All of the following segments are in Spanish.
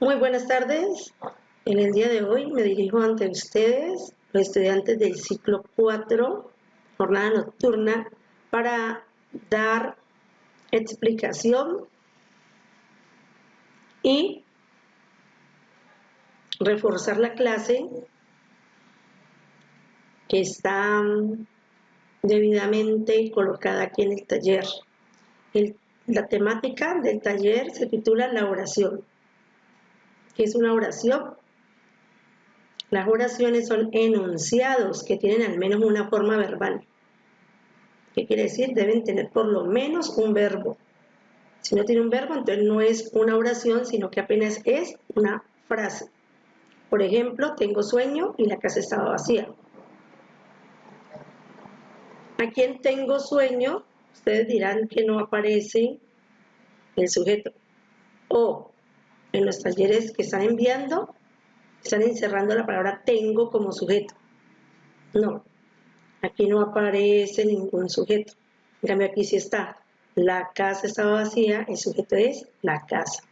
Muy buenas tardes. En el día de hoy me dirijo ante ustedes, los estudiantes del ciclo 4, jornada nocturna, para dar explicación y reforzar la clase que está debidamente colocada aquí en el taller. La temática del taller se titula La oración. ¿Qué es una oración? Las oraciones son enunciados que tienen al menos una forma verbal. ¿Qué quiere decir? Deben tener por lo menos un verbo. Si no tiene un verbo, entonces no es una oración, sino que apenas es una frase. Por ejemplo, tengo sueño y la casa estaba vacía. Aquí en tengo sueño, ustedes dirán que no aparece el sujeto. O en los talleres que están enviando, están encerrando la palabra tengo como sujeto. No, aquí no aparece ningún sujeto. En cambio aquí sí está. La casa estaba vacía, el sujeto es la casa.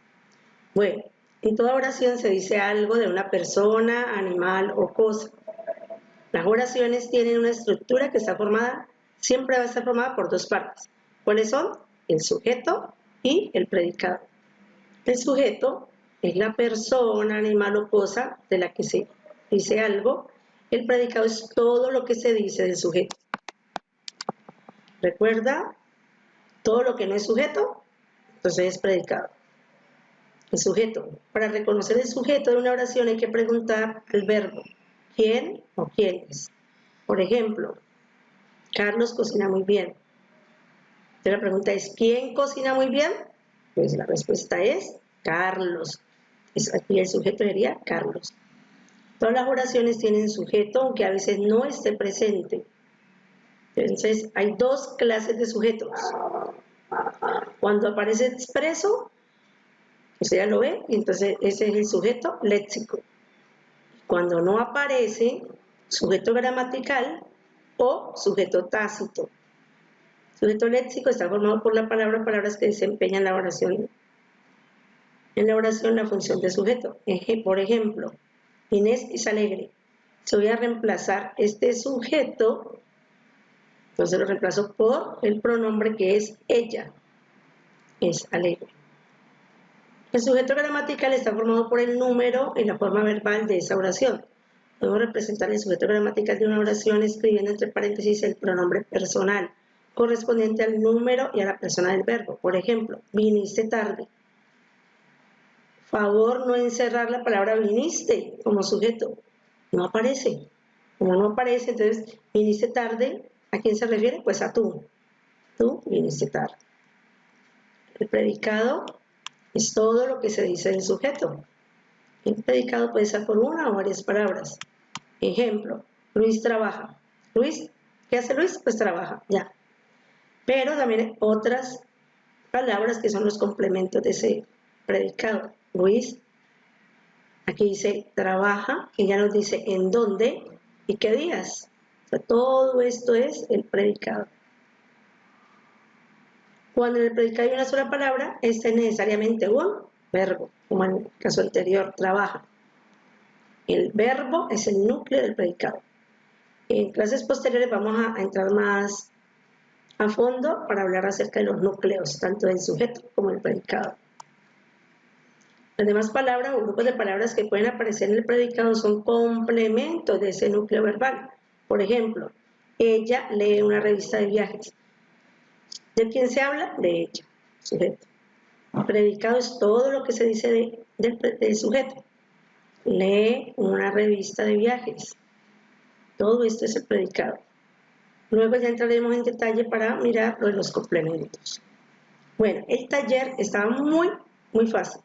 Bueno, en toda oración se dice algo de una persona, animal o cosa. Las oraciones tienen una estructura que está formada, siempre va a estar formada por dos partes. ¿Cuáles son? El sujeto y el predicado. El sujeto es la persona, animal o cosa de la que se dice algo. El predicado es todo lo que se dice del sujeto. ¿Recuerda? Todo lo que no es sujeto, entonces es predicado. El sujeto. Para reconocer el sujeto de una oración hay que preguntar el verbo. ¿Quién o quiénes? Por ejemplo, Carlos cocina muy bien. Entonces la pregunta es, ¿quién cocina muy bien? Pues la respuesta es Carlos. Aquí el sujeto sería Carlos. Todas las oraciones tienen sujeto, aunque a veces no esté presente. Entonces hay dos clases de sujetos. Cuando aparece expreso, usted ya lo ve, y entonces ese es el sujeto léxico. Cuando no aparece, sujeto gramatical o sujeto tácito. Sujeto léxico está formado por la palabra o palabras que desempeñan la oración. En la oración la función de sujeto. Por ejemplo, Inés es alegre. Si voy a reemplazar este sujeto, entonces lo reemplazo por el pronombre que es ella. Es alegre. El sujeto gramatical está formado por el número y la forma verbal de esa oración. Podemos representar el sujeto gramatical de una oración escribiendo entre paréntesis el pronombre personal correspondiente al número y a la persona del verbo. Por ejemplo, viniste tarde. Favor no encerrar la palabra viniste como sujeto. No aparece. Como no aparece, entonces viniste tarde, ¿a quién se refiere? Pues a tú. Tú viniste tarde. El predicado es todo lo que se dice del sujeto. El predicado puede ser por una o varias palabras. Ejemplo, Luis trabaja. Luis, ¿qué hace Luis? Pues trabaja, ya. Pero también hay otras palabras que son los complementos de ese predicado. Luis, aquí dice trabaja, que ya nos dice en dónde y qué días. O sea, todo esto es el predicado. Cuando en el predicado hay una sola palabra, este es necesariamente un verbo, como en el caso anterior, trabaja. El verbo es el núcleo del predicado. En clases posteriores vamos a entrar más a fondo para hablar acerca de los núcleos, tanto del sujeto como del predicado. Las demás palabras o grupos de palabras que pueden aparecer en el predicado son complementos de ese núcleo verbal. Por ejemplo, ella lee una revista de viajes. ¿De quién se habla? De ella, sujeto. El predicado es todo lo que se dice del sujeto. Lee una revista de viajes. Todo esto es el predicado. Luego ya entraremos en detalle para mirar lo de los complementos. Bueno, el taller estaba muy fácil.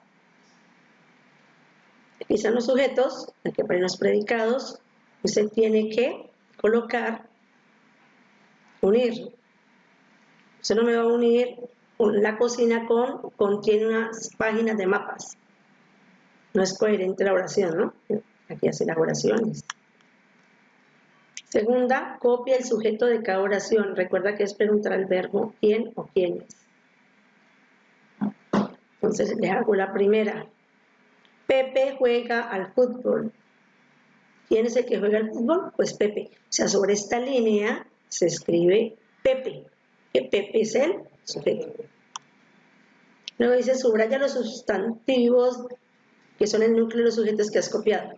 Aquí están los sujetos, aquí aparecen los predicados. Usted tiene que colocar, unir. Usted no me va a unir la cocina contiene unas páginas de mapas. No es coherente la oración, ¿no? Aquí hace las oraciones. Segunda, copia el sujeto de cada oración. Recuerda que es preguntar al verbo quién o quiénes. Entonces les hago la primera. Pepe juega al fútbol. ¿Quién es el que juega al fútbol? Pues Pepe. O sea, sobre esta línea se escribe Pepe, que Pepe es el sujeto. Luego dice, subraya los sustantivos que son el núcleo de los sujetos que has copiado.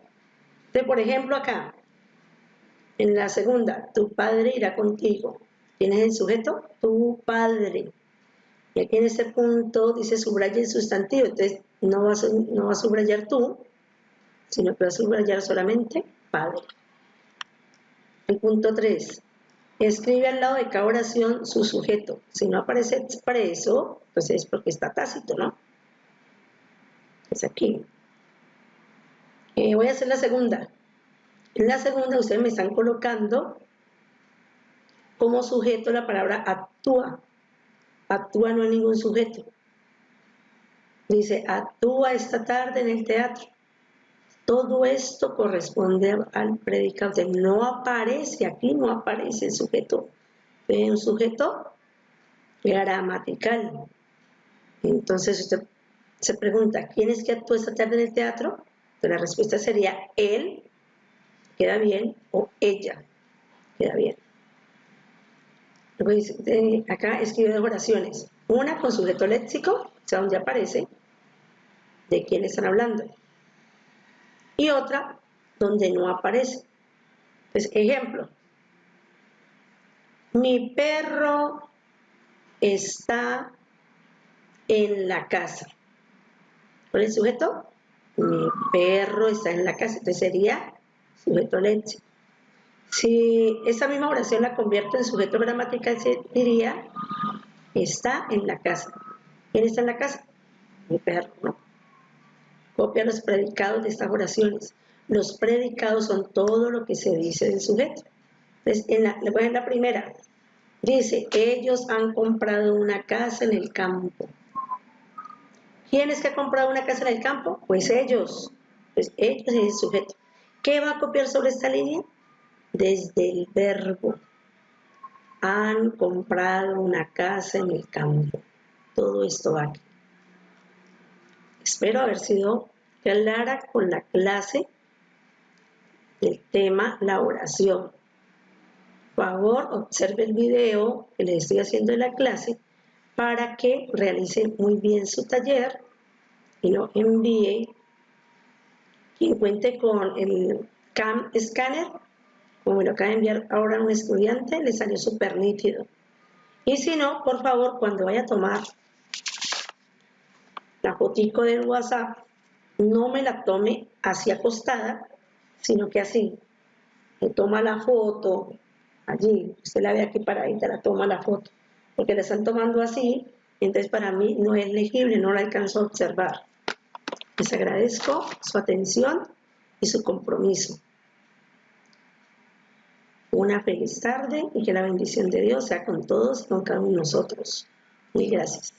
Entonces, por ejemplo, acá, en la segunda, tu padre irá contigo. ¿Quién es el sujeto? Tu padre. Y aquí en este punto dice subraya el sustantivo. Entonces, no va a subrayar tú, sino que va a subrayar solamente padre. El punto 3. Escribe al lado de cada oración su sujeto. Si no aparece expreso, pues es porque está tácito, ¿no? Es aquí. Voy a hacer la segunda. En la segunda ustedes me están colocando como sujeto la palabra actúa. Actúa no es ningún sujeto. Dice, actúa esta tarde en el teatro. Todo esto corresponde al predicado. No aparece aquí, no aparece el sujeto. Es un sujeto gramatical. Entonces usted se pregunta, ¿quién es que actúa esta tarde en el teatro? Entonces la respuesta sería él, queda bien, o ella, queda bien. Luego dice, acá escribe dos oraciones. Una con sujeto léxico, o sea, donde aparece de quién están hablando. Y otra donde no aparece. Entonces, ejemplo. Mi perro está en la casa. ¿Cuál es el sujeto? Mi perro está en la casa. Entonces sería sujeto léxico. Si esa misma oración la convierto en sujeto gramatical, se diría está en la casa. ¿Quién está en la casa? Mi perro, ¿no? Copia los predicados de estas oraciones. Los predicados son todo lo que se dice del sujeto. Entonces, en la primera, dice, ellos han comprado una casa en el campo. ¿Quién es que ha comprado una casa en el campo? Pues ellos. Pues ellos es el sujeto. ¿Qué va a copiar sobre esta línea? Desde el verbo. Han comprado una casa en el campo. Todo esto va aquí. Espero haber sido clara con la clase del tema la oración. Por favor, observe el video que les estoy haciendo en la clase para que realicen muy bien su taller y lo envíe. Quien cuente con el CAM Scanner, como me lo acaba de enviar ahora un estudiante, le salió súper nítido. Y si no, por favor, cuando vaya a tomar la fotico del WhatsApp, no me la tome así acostada, sino que así, me toma la foto, allí, usted la ve aquí paradita, la toma la foto, porque la están tomando así, entonces para mí no es legible, no la alcanzo a observar. Les agradezco su atención y su compromiso. Una feliz tarde y que la bendición de Dios sea con todos y con cada uno de nosotros. Mil gracias.